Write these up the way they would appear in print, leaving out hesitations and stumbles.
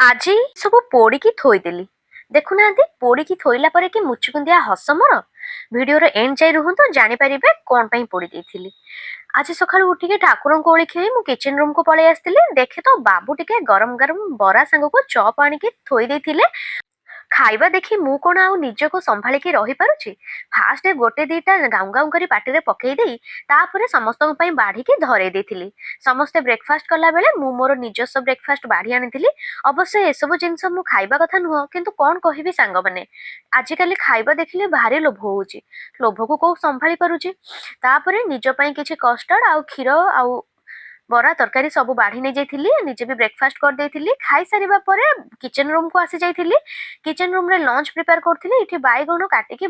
ଆଜି ସବୁ ପୋଡିକି ଥୋଇଦେଲି। ଦେଖୁନାହାନ୍ତି ପୋଡିକି ଥୋଇଲା ପରେ କି ମୁଚୁକୁଣ୍ଡିଆ ହସ ମୋର। ଭିଡିଓର ଏଣ୍ଡ ଯାଇ ରୁହନ୍ତୁ, ଜାଣିପାରିବେ କଣ ପାଇଁ ପୋଡି ଦେଇଥିଲି। ଆଜି ସକାଳୁ ଉଠିକି ଠାକୁରଙ୍କୁ ଓଳି ଖେଳି ମୁଁ କିଚେନ ରୁମକୁ ପଳେଇ ଆସିଥିଲି। ଦେଖେ ତ ବାବୁ ଟିକେ ଗରମ ଗରମ ବରା ସାଙ୍ଗକୁ ଚପ୍ ଆଣିକି ଥୋଇ ଦେଇଥିଲେ। ଖାଇବା ଦେଖି ମୁଁ କଣ ଆଉ ନିଜକୁ ସମ୍ଭାଳିକି ରହିପାରୁଛି। ଫାଷ୍ଟ ଗୋଟେ ଦିଟା ଗାଉଁ ଗାଉଁ କରି ପାଟିରେ ପକେଇ ଦେଇ ତାପରେ ସମସ୍ତଙ୍କ ପାଇଁ ବାଢିକି ଧରେଇ ଦେଇଥିଲି। ସମସ୍ତେ ବ୍ରେକଫାଷ୍ଟ କଲା ବେଳେ ମୁଁ ମୋର ନିଜସ୍ୱ ବ୍ରେକଫାଷ୍ଟ ବାଢି ଆଣିଥିଲି। ଅବଶ୍ୟ ଏସବୁ ଜିନିଷ ମୁଁ ଖାଇବା କଥା ନୁହଁ, କିନ୍ତୁ କଣ କହିବି ସାଙ୍ଗମାନେ, ଆଜିକାଲି ଖାଇବା ଦେଖିଲେ ଭାରି ଲୋଭ ହଉଛି। ଲୋଭକୁ କୋଉ ସମ୍ଭାଳି ପାରୁଛି। ତାପରେ ନିଜ ପାଇଁ କିଛି କଷ୍ଟର୍ଡ ଆଉ କ୍ଷୀର ଆଉ ବରା ତରକାରୀ ସବୁ ବାଢି ନେଇ ଯାଇଥିଲି। ନିଜେ ବି ବ୍ରେକଫାଷ୍ଟ କରିଦେଇଥିଲି। ଖାଇସାରିବା ପରେ କିଚେନ ରୁମକୁ ଆସି ଯାଇଥିଲି। କିଚେନ ରୁମରେ ଲଞ୍ଚ ପ୍ରିପେୟାର କରୁଥିଲି। ଏଠି ବାଇଗଣ କାଟିକି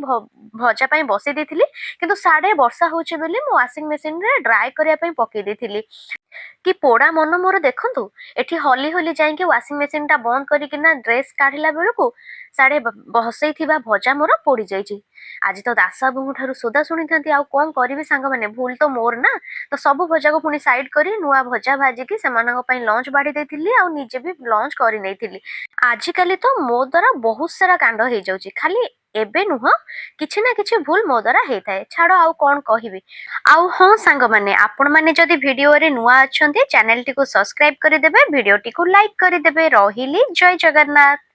ଭଜା ପାଇଁ ବସେଇ ଦେଇଥିଲି, କିନ୍ତୁ ସାଡେ ବର୍ଷା ହଉଛି ବୋଲି ମୁଁ ୱାସିଂ ମେସିନରେ ଡ୍ରାଏ କରିବା ପାଇଁ ପକେଇ ଦେଇଥିଲି। କି ପୋଡା ମନ ମୋର ଦେଖନ୍ତୁ। ଏଠି ହଲି ହଲି ଯାଇକି ୱାସିଂ ମେସିନ ଟା ବନ୍ଦ କରିକିନା ଡ୍ରେସ କାଢିଲା ବେଳକୁ ସାଡେ ବସେଇଥିବା ଭଜା ମୋର ପୋଡି ଯାଇଛି। ଆଜି ତ ଦାସ ବାବୁଙ୍କ ଠାରୁ ସୋଦା ଶୁଣିଥାନ୍ତି, ଆଉ କଣ କରିବି ସାଙ୍ଗମାନେ, ଭୁଲ ତ ମୋର ନା। ତ ସବୁ ଭଜାକୁ ପୁଣି ସାଇଡ କରି ନୂଆ ଭଜା ଭାଜିକି ସେମାନଙ୍କ ପାଇଁ ଲଞ୍ଚ ବାଢି ଦେଇଥିଲି, ଆଉ ନିଜେ ବି ଲଞ୍ଚ କରି ନେଇଥିଲି। ଆଜିକାଲି ତ ମୋ ଦ୍ଵାରା ବହୁତ ସାରା କାଣ୍ଡ ହେଇଯାଉଛି। ଖାଲି ଏବେ ନୁହଁ, କିଛି ନା କିଛି ଭୁଲ ମୋ ଦ୍ଵାରା ହେଇଥାଏ। ଛାଡ, ଆଉ କଣ କହିବି। ଆଉ ହଁ ସାଙ୍ଗମାନେ, ଆପଣମାନେ ଯଦି ଭିଡିଓରେ ନୂଆ ଅଛନ୍ତି ଚ୍ୟାନେଲଟିକୁ ସବସ୍କ୍ରାଇବ କରିଦେବେ, ଭିଡିଓଟିକୁ ଲାଇକ୍ କରିଦେବେ। ରହିଲି, ଜୟ ଜଗନ୍ନାଥ।